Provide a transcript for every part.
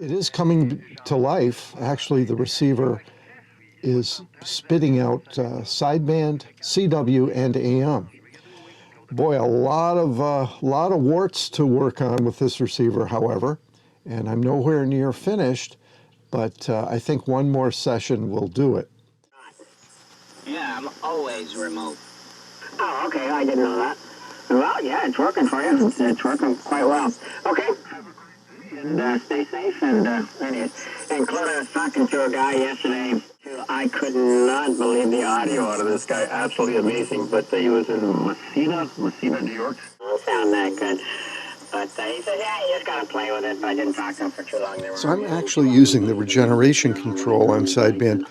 It is coming to life. Actually, the receiver is spitting out sideband, CW, and AM. Boy, a lot of warts to work on with this receiver, however, and I'm nowhere near finished, but I think one more session will do it. Yeah, I'm always remote. Oh, okay, I didn't know that. Well, yeah, it's working for you. It's working quite well. Okay. And stay safe, and anyways. And Clint, I was talking to a guy yesterday. I could not believe the audio out of this guy. Absolutely amazing. But he was in Messina, New York. Don't sound that good. But he said, yeah, you just got to play with it. But I didn't talk to him for too long. So I'm actually using the regeneration control on sideband.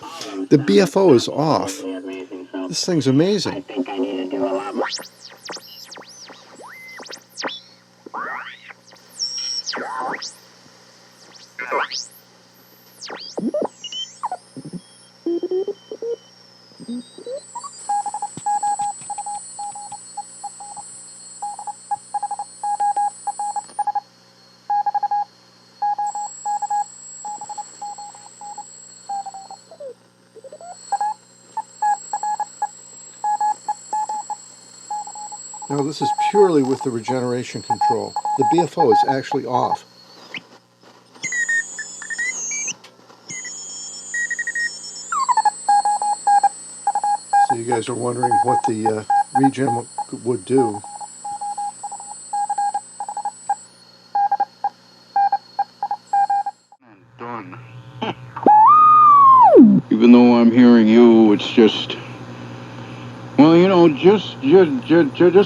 The BFO is off. This thing's amazing. I think I need to do a lot more. Now this is purely with the regeneration control. The BFO is actually off. So you guys are wondering what the Regen would do. Done. Even though I'm hearing you, it's just, well, you know, just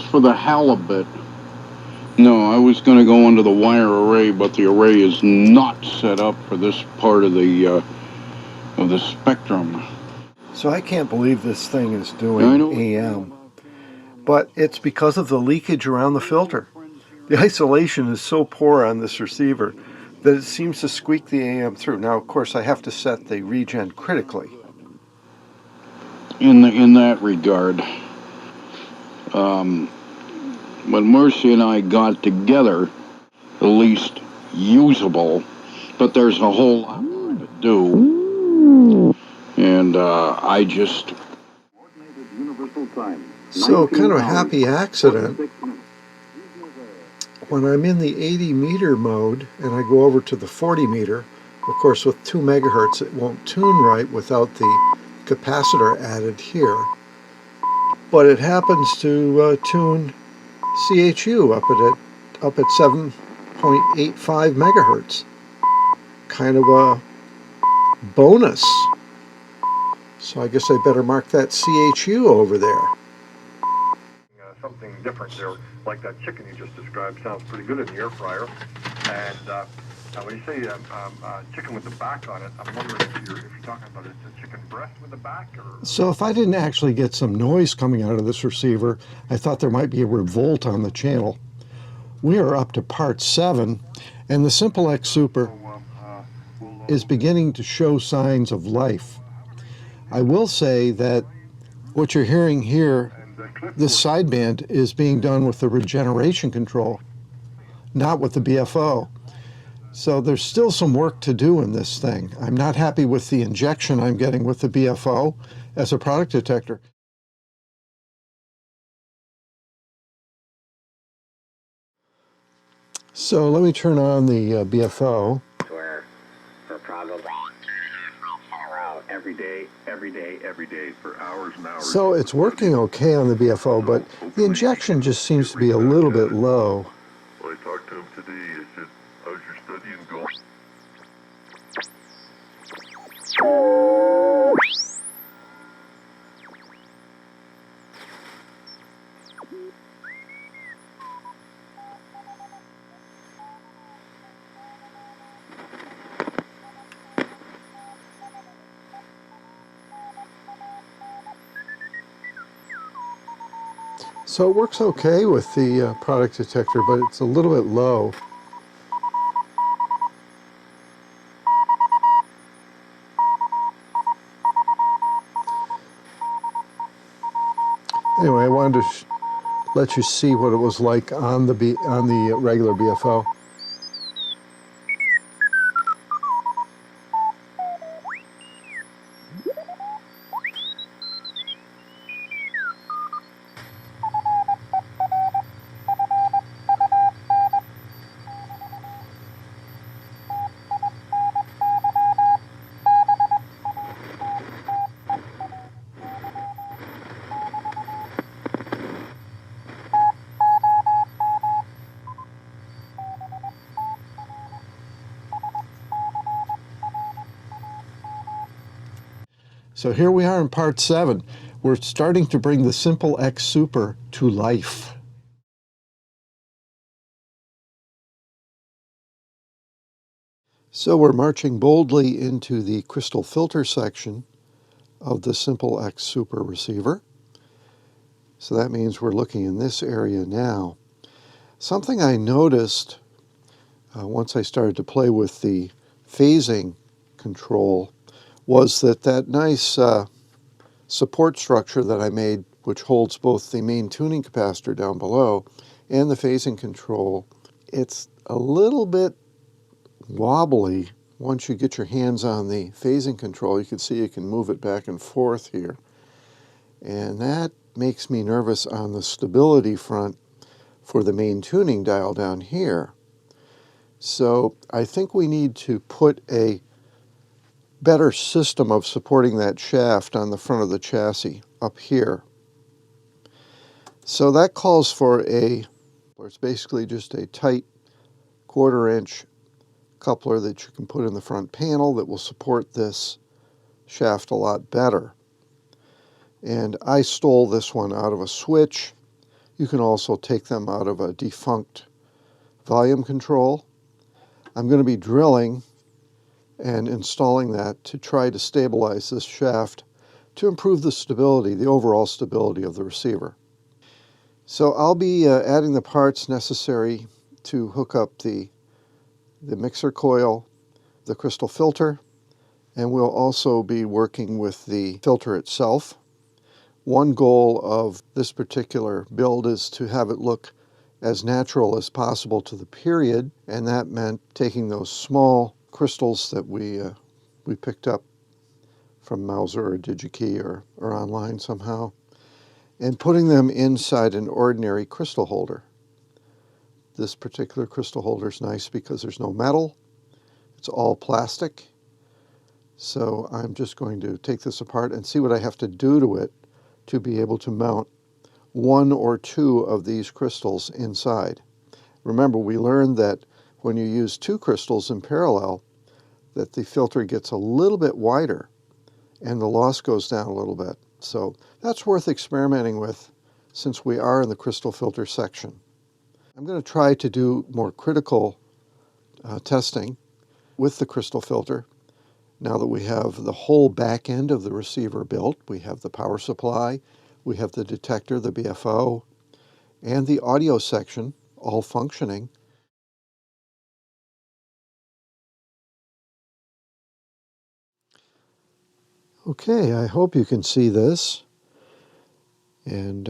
for the hell of it. No, I was going to go into the wire array, but the array is not set up for this part of the spectrum. So I can't believe this thing is doing AM. But it's because of the leakage around the filter. The isolation is so poor on this receiver that it seems to squeak the AM through. Now, of course, I have to set the Regen critically. In that regard, when Mercy and I got together, at least usable, but there's a whole lot more to do, and I just... So, kind of a happy accident. When I'm in the 80 meter mode and I go over to the 40 meter, of course with 2 megahertz it won't tune right without the capacitor added here. But it happens to tune CHU up at 7.85 megahertz. Kind of a bonus. So I guess I better mark that CHU over there. Something different there, like that chicken you just described, sounds pretty good in the air fryer. And when you say chicken with the back on it, I'm wondering if you're talking about a chicken breast with the back, or... So if I didn't actually get some noise coming out of this receiver, I thought there might be a revolt on the channel. We are up to part 7, and the SimpleX Super is beginning to show signs of life. I will say that what you're hearing here, this sideband, is being done with the regeneration control, not with the BFO. So there's still some work to do in this thing. I'm not happy with the injection I'm getting with the BFO as a product detector. So let me turn on the BFO. Every day for hours and hours. So it's working okay on the BFO, but the injection just seems to be a little bit low. Well, I talked to him today. I said, how's your studying going? So it works okay with the product detector, but it's a little bit low. Anyway, I wanted to let you see what it was like on the regular BFO. So here we are in part 7. We're starting to bring the SimpleX Super to life. So we're marching boldly into the crystal filter section of the SimpleX Super receiver. So that means we're looking in this area now. Something I noticed once I started to play with the phasing control was that nice support structure that I made, which holds both the main tuning capacitor down below and the phasing control. It's a little bit wobbly. Once you get your hands on the phasing control, you can see you can move it back and forth here. And that makes me nervous on the stability front for the main tuning dial down here. So I think we need to put a better system of supporting that shaft on the front of the chassis up here. So that calls for it's basically just a tight 1/4 inch coupler that you can put in the front panel that will support this shaft a lot better. And I stole this one out of a switch. You can also take them out of a defunct volume control. I'm going to be drilling and installing that to try to stabilize this shaft to improve the stability, the overall stability of the receiver. So I'll be adding the parts necessary to hook up the mixer coil, the crystal filter, and we'll also be working with the filter itself. One goal of this particular build is to have it look as natural as possible to the period, and that meant taking those small crystals that we picked up from Mauser or DigiKey or online somehow, and putting them inside an ordinary crystal holder. This particular crystal holder is nice because there's no metal. It's all plastic. So I'm just going to take this apart and see what I have to do to it to be able to mount 1 or 2 of these crystals inside. Remember, we learned that when you use 2 crystals in parallel, that the filter gets a little bit wider and the loss goes down a little bit. So that's worth experimenting with since we are in the crystal filter section. I'm going to try to do more critical testing with the crystal filter. Now that we have the whole back end of the receiver built, we have the power supply, we have the detector, the BFO, and the audio section all functioning. Okay, I hope you can see this. And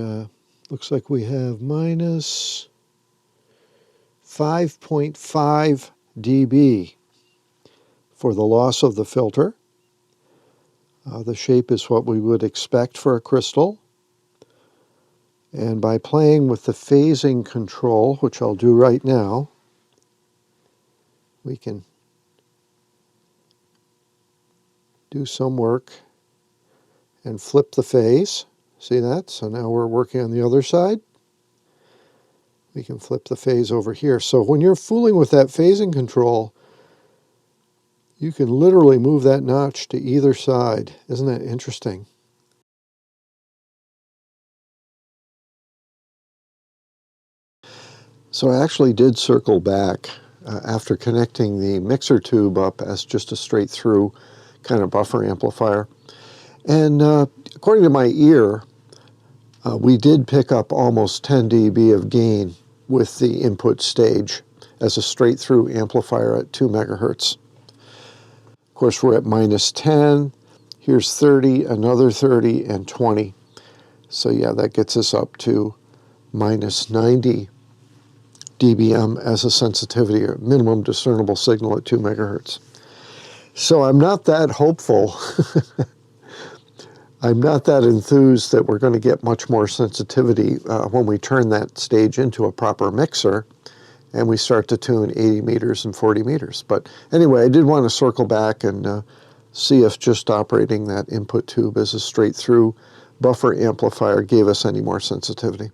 looks like we have minus 5.5 dB for the loss of the filter. The shape is what we would expect for a crystal. And by playing with the phasing control, which I'll do right now, we can do some work and flip the phase. See that? So now we're working on the other side. We can flip the phase over here. So when you're fooling with that phasing control, you can literally move that notch to either side. Isn't that interesting? So I actually did circle back after connecting the mixer tube up as just a straight through kind of buffer amplifier. And according to my ear, we did pick up almost 10 dB of gain with the input stage as a straight through amplifier at 2 megahertz. Of course, we're at minus 10. Here's 30, another 30, and 20. So yeah, that gets us up to minus 90 dBm as a sensitivity, or minimum discernible signal at 2 megahertz. So I'm not that hopeful. I'm not that enthused that we're going to get much more sensitivity when we turn that stage into a proper mixer and we start to tune 80 meters and 40 meters. But anyway, I did want to circle back and see if just operating that input tube as a straight through buffer amplifier gave us any more sensitivity.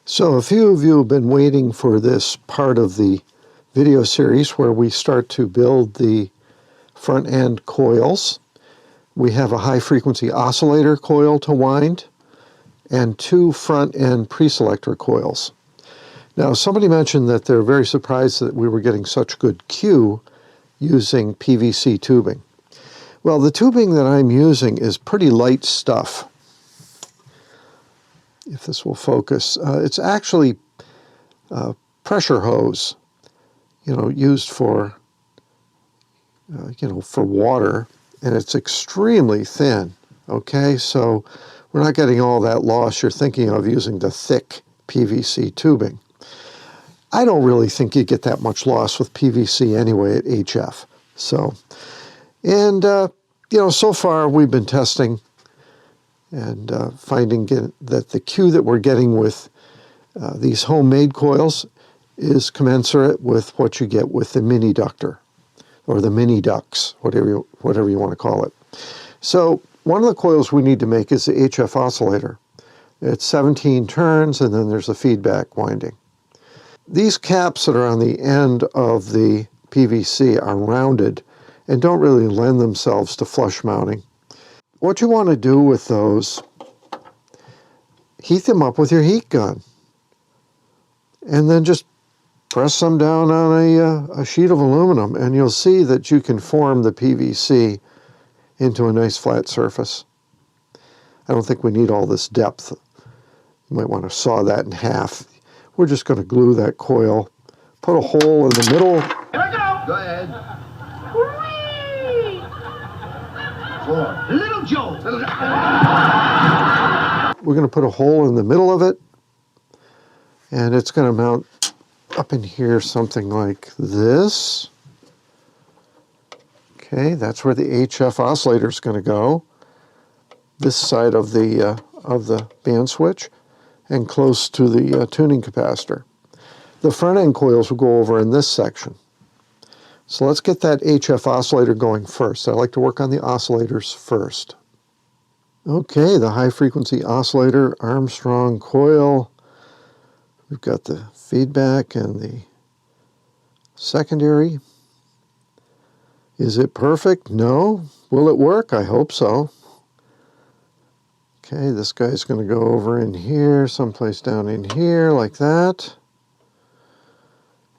So a few of you have been waiting for this part of the video series where we start to build the front end coils. We have a high frequency oscillator coil to wind and 2 front end preselector coils. Now, somebody mentioned that they're very surprised that we were getting such good Q using PVC tubing. Well, the tubing that I'm using is pretty light stuff. If this will focus, it's actually pressure hose, used for, for water, and it's extremely thin. Okay, so we're not getting all that loss you're thinking of using the thick PVC tubing. I don't really think you get that much loss with PVC anyway at HF. So, and, so far we've been testing and finding that the Q that we're getting with these homemade coils is commensurate with what you get with the mini ductor or the mini ducts, whatever you want to call it. So one of the coils we need to make is the HF oscillator. It's 17 turns, and then there's a feedback winding. These caps that are on the end of the PVC are rounded and don't really lend themselves to flush mounting. What you want to do with those, heat them up with your heat gun, and then just press them down on a sheet of aluminum, and you'll see that you can form the PVC into a nice flat surface. I don't think we need all this depth. You might want to saw that in half. We're just going to glue that coil, put a hole in the middle. Here we go. Go ahead. Whee! 4. Little Joe. We're going to put a hole in the middle of it, and it's going to mount up in here something like this. Okay, that's where the HF oscillator is going to go. This side of the band switch, and close to the tuning capacitor. The front end coils will go over in this section. So let's get that HF oscillator going first. I like to work on the oscillators first. Okay, the high frequency oscillator Armstrong coil. We've got the feedback and the secondary. Is it perfect? No. Will it work? I hope so. Okay, this guy's going to go over in here, someplace down in here, like that.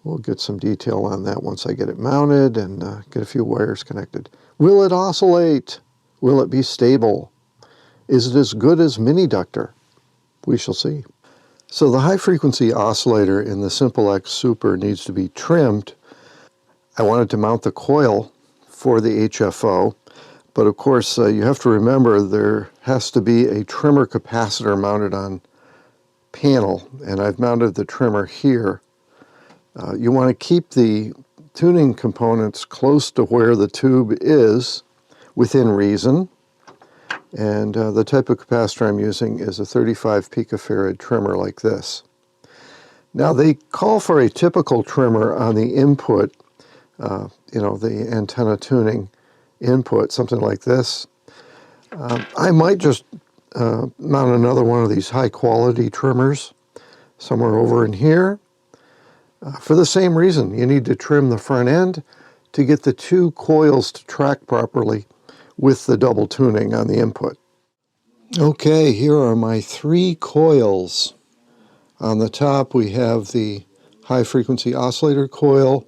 We'll get some detail on that once I get it mounted and get a few wires connected. Will it oscillate? Will it be stable? Is it as good as mini ductor? We shall see. So the high frequency oscillator in the SimpleX Super needs to be trimmed. I wanted to mount the coil for the HFO. But of course, you have to remember there has to be a trimmer capacitor mounted on panel, and I've mounted the trimmer here. You want to keep the tuning components close to where the tube is, within reason. And the type of capacitor I'm using is a 35 picofarad trimmer like this. Now they call for a typical trimmer on the input, the antenna tuning input, something like this. I might just mount another one of these high quality trimmers somewhere over in here. For the same reason, you need to trim the front end to get the 2 coils to track properly with the double tuning on the input. Okay, here are my 3 coils. On the top we have the high frequency oscillator coil.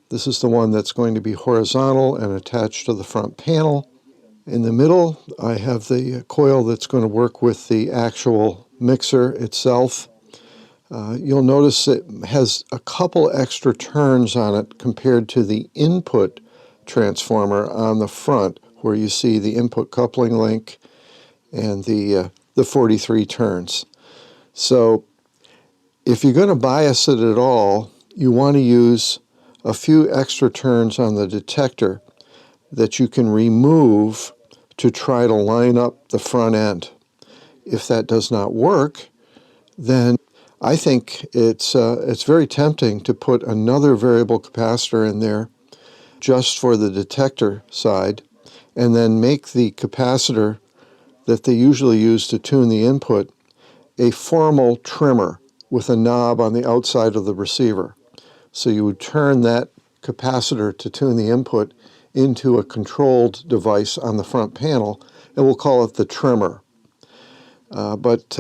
This is the one that's going to be horizontal and attached to the front panel. In the middle, I have the coil that's going to work with the actual mixer itself. You'll notice it has a couple extra turns on it compared to the input transformer on the front, where you see the input coupling link and the 43 turns. So if you're going to bias it at all, you want to use a few extra turns on the detector that you can remove to try to line up the front end. If that does not work, then I think it's very tempting to put another variable capacitor in there just for the detector side, and then make the capacitor that they usually use to tune the input a formal trimmer with a knob on the outside of the receiver. So you would turn that capacitor to tune the input into a controlled device on the front panel, and we'll call it the trimmer. But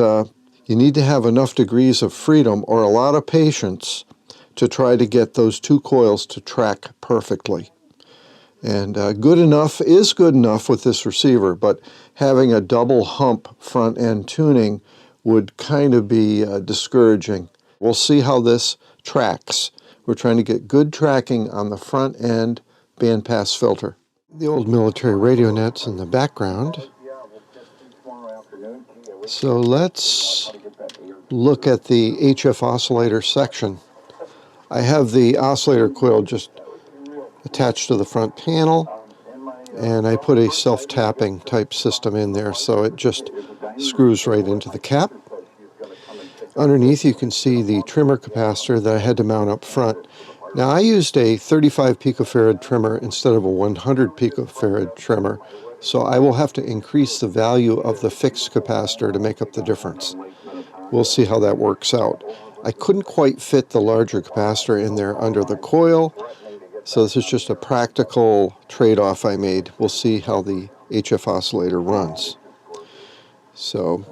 you need to have enough degrees of freedom or a lot of patience to try to get those two coils to track perfectly. And good enough is good enough with this receiver, but having a double hump front end tuning would kind of be discouraging. We'll see how this tracks. We're trying to get good tracking on the front end bandpass filter. The old military radio net's in the background. So let's look at the HF oscillator section. I have the oscillator coil just attached to the front panel, and I put a self-tapping type system in there, so it just screws right into the cap. Underneath you can see the trimmer capacitor that I had to mount up front. Now I used a 35 picofarad trimmer instead of a 100 picofarad trimmer, so I will have to increase the value of the fixed capacitor to make up the difference. We'll see how that works out. I couldn't quite fit the larger capacitor in there under the coil, so this is just a practical trade-off I made. We'll see how the HF oscillator runs. So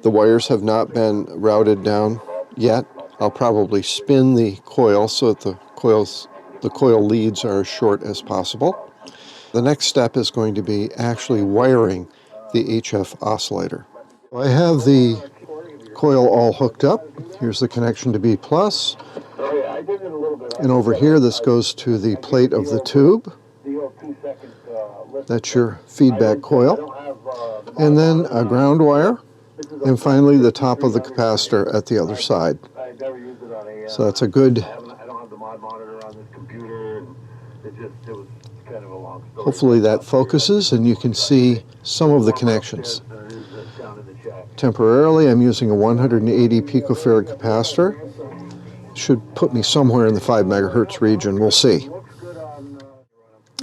the wires have not been routed down yet. I'll probably spin the coil so that the coil leads are as short as possible. The next step is going to be actually wiring the HF oscillator. I have the coil all hooked up. Here's the connection to B+. And over here, this goes to the plate of the tube. That's your feedback coil. And then a ground wire. And finally, the top of the capacitor at the other side. So that's a good... Hopefully that focuses and you can see some of the connections. Temporarily, I'm using a 180 picofarad capacitor. Should put me somewhere in the 5 megahertz region. We'll see.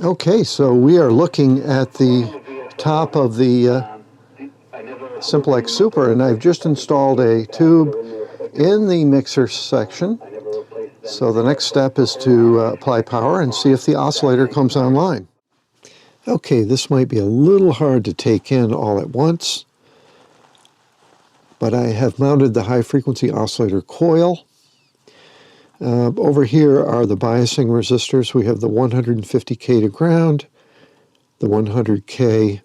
Okay, so we are looking at the top of the SimpleX Super, and I've just installed a tube in the mixer section. So the next step is to apply power and see if the oscillator comes online. Okay, this might be a little hard to take in all at once, but I have mounted the high-frequency oscillator coil. Over here are the biasing resistors. We have the 150K to ground, the 100K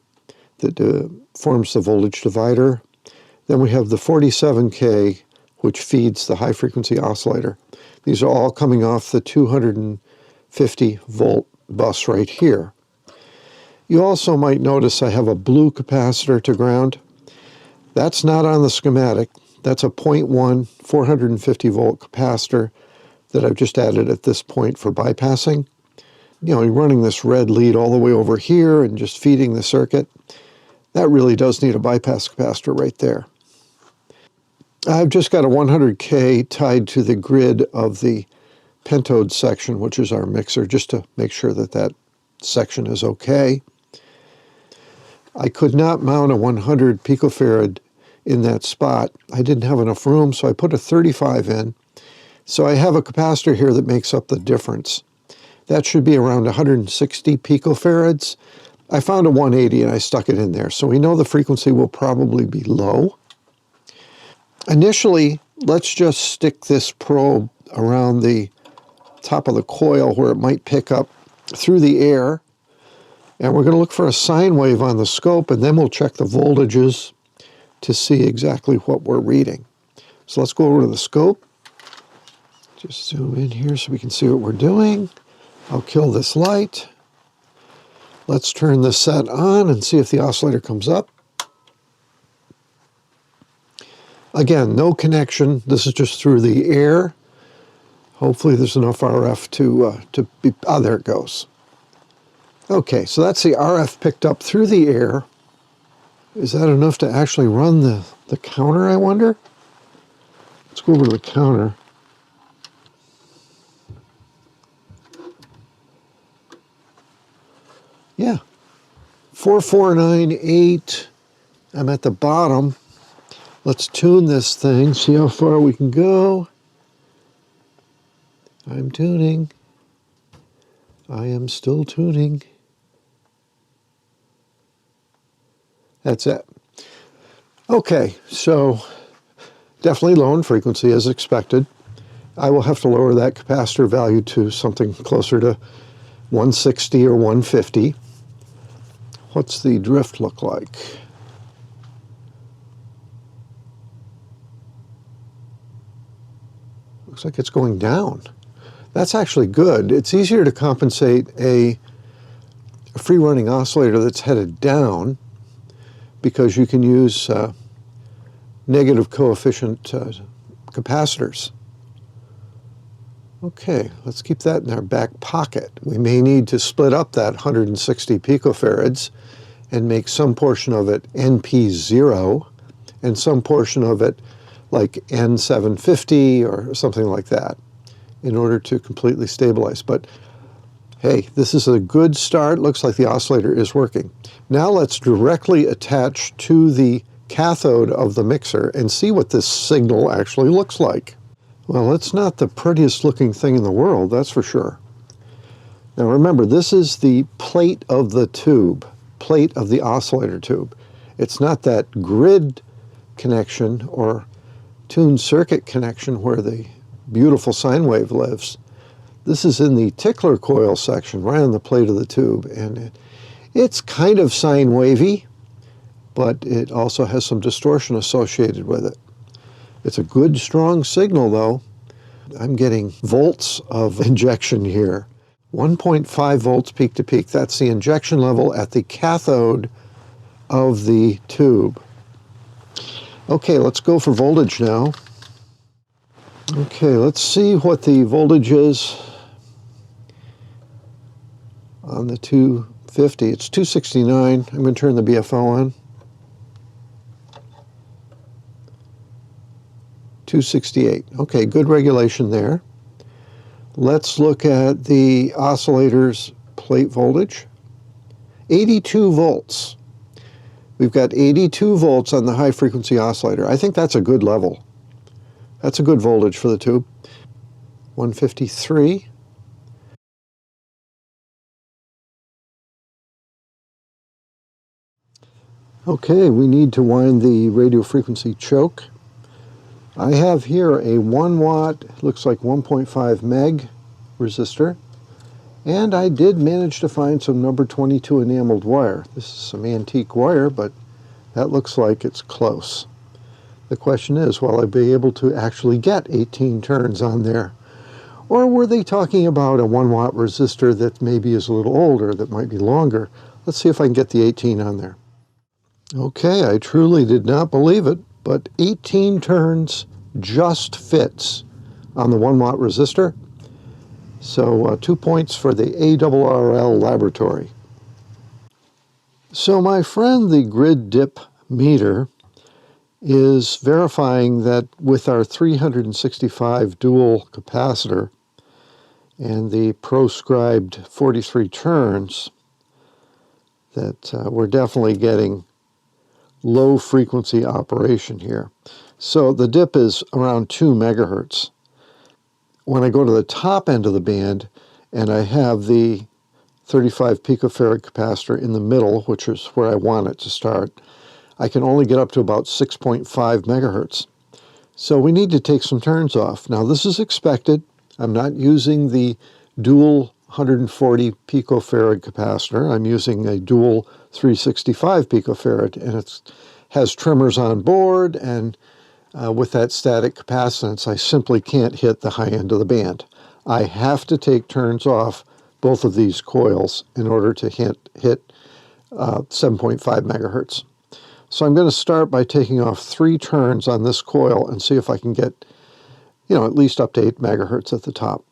that forms the voltage divider. Then we have the 47K, which feeds the high-frequency oscillator. These are all coming off the 250-volt bus right here. You also might notice I have a blue capacitor to ground. That's not on the schematic. That's a 0.1 450-volt capacitor that I've just added at this point for bypassing. You know, you're running this red lead all the way over here and just feeding the circuit. That really does need a bypass capacitor right there. I've just got a 100K tied to the grid of the pentode section, which is our mixer, just to make sure that that section is okay. I could not mount a 100 picofarad in that spot. I didn't have enough room, so I put a 35 in. So I have a capacitor here that makes up the difference. That should be around 160 picofarads. I found a 180 and I stuck it in there, so we know the frequency will probably be low. Initially, let's just stick this probe around the top of the coil where it might pick up through the air, and we're going to look for a sine wave on the scope, and then we'll check the voltages to see exactly what we're reading. So let's go over to the scope. Just zoom in here so we can see what we're doing. I'll kill this light. Let's turn the set on and see if the oscillator comes up. Again, no connection. This is just through the air. Hopefully there's enough RF to be... Ah, there it goes. Okay, so that's the RF picked up through the air. Is that enough to actually run the counter, I wonder? Let's go over to the counter. Yeah, 4498. I'm at the bottom. Let's tune this thing, see how far we can go. I'm tuning. I am still tuning. That's it. Okay, so definitely low in frequency as expected. I will have to lower that capacitor value to something closer to 160 or 150. What's the drift look like? Looks like it's going down. That's actually good. It's easier to compensate a free-running oscillator that's headed down because you can use negative coefficient capacitors. Okay, let's keep that in our back pocket. We may need to split up that 160 picofarads and make some portion of it NP0 and some portion of it like N750 or something like that in order to completely stabilize. But hey, this is a good start. Looks like the oscillator is working. Now let's directly attach to the cathode of the mixer and see what this signal actually looks like. Well, it's not the prettiest looking thing in the world, that's for sure. Now remember, this is the plate of the tube, plate of the oscillator tube. It's not that grid connection or tuned circuit connection where the beautiful sine wave lives. This is in the tickler coil section, right on the plate of the tube, and it's kind of sine wavy, but it also has some distortion associated with it. It's a good, strong signal, though. I'm getting volts of injection here. 1.5 volts peak to peak. That's the injection level at the cathode of the tube. Okay, let's go for voltage now. Okay, let's see what the voltage is on the 250. It's 269. I'm going to turn the BFO on. 268. Okay, good regulation there. Let's look at the oscillator's plate voltage. 82 volts. We've got 82 volts on the high frequency oscillator. I think that's a good level. That's a good voltage for the tube. 153. Okay, we need to wind the radio frequency choke. I have here a 1 watt, looks like 1.5 meg resistor, and I did manage to find some number 22 enameled wire. This is some antique wire, but that looks like it's close. The question is, will I be able to actually get 18 turns on there? Or were they talking about a 1 watt resistor that maybe is a little older, that might be longer? Let's see if I can get the 18 on there. Okay, I truly did not believe it, but 18 turns just fits on the 1 watt resistor. So 2 points for the ARRL laboratory. So my friend, the grid dip meter, is verifying that with our 365 dual capacitor and the proscribed 43 turns that we're definitely getting low frequency operation here. So the dip is around 2 megahertz. When I go to the top end of the band and I have the 35 picofarad capacitor in the middle, which is where I want it to start, I can only get up to about 6.5 megahertz. So we need to take some turns off. Now this is expected. I'm not using the dual 140 picofarad capacitor. I'm using a dual 365 picofarad, and it has trimmers on board, and with that static capacitance, I simply can't hit the high end of the band. I have to take turns off both of these coils in order to hit 7.5 megahertz. So I'm going to start by taking off 3 turns on this coil and see if I can get, at least up to 8 megahertz at the top.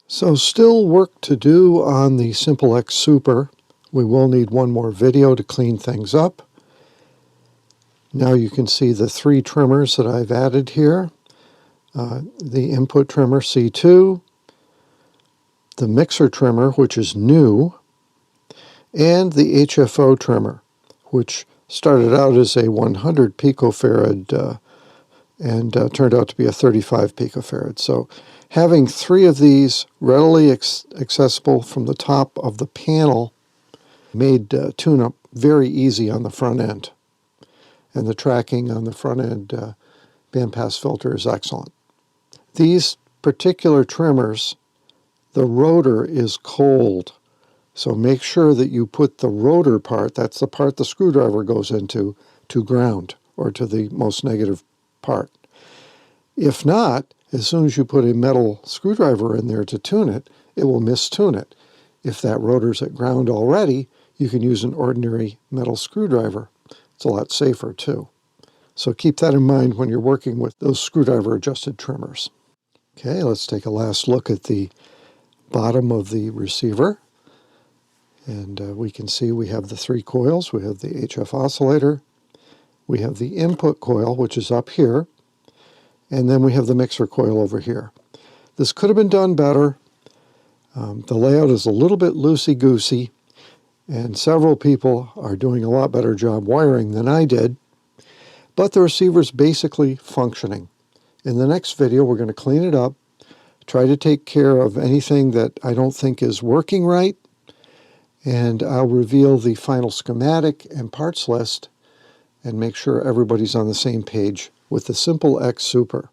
So still work to do on the SimpleX Super. We will need one more video to clean things up. Now you can see the 3 trimmers that I've added here. The input trimmer C2, the mixer trimmer, which is new, and the HFO trimmer, which started out as a 100 picofarad and turned out to be a 35 picofarad. So having 3 of these readily accessible from the top of the panel made tune-up very easy on the front end. And the tracking on the front end bandpass filter is excellent. These particular trimmers, the rotor is cold. So make sure that you put the rotor part, that's the part the screwdriver goes into, to ground, or to the most negative part. If not, as soon as you put a metal screwdriver in there to tune it, it will mistune it. If that rotor's at ground already, you can use an ordinary metal screwdriver. It's a lot safer too. So keep that in mind when you're working with those screwdriver adjusted trimmers. Okay, let's take a last look at the bottom of the receiver. And we can see we have the 3 coils. We have the HF oscillator. We have the input coil, which is up here. And then we have the mixer coil over here. This could have been done better. The layout is a little bit loosey-goosey, and several people are doing a lot better job wiring than I did. But the receiver's basically functioning. In the next video, we're going to clean it up, try to take care of anything that I don't think is working right, and I'll reveal the final schematic and parts list and make sure everybody's on the same page with the SimpleX Super.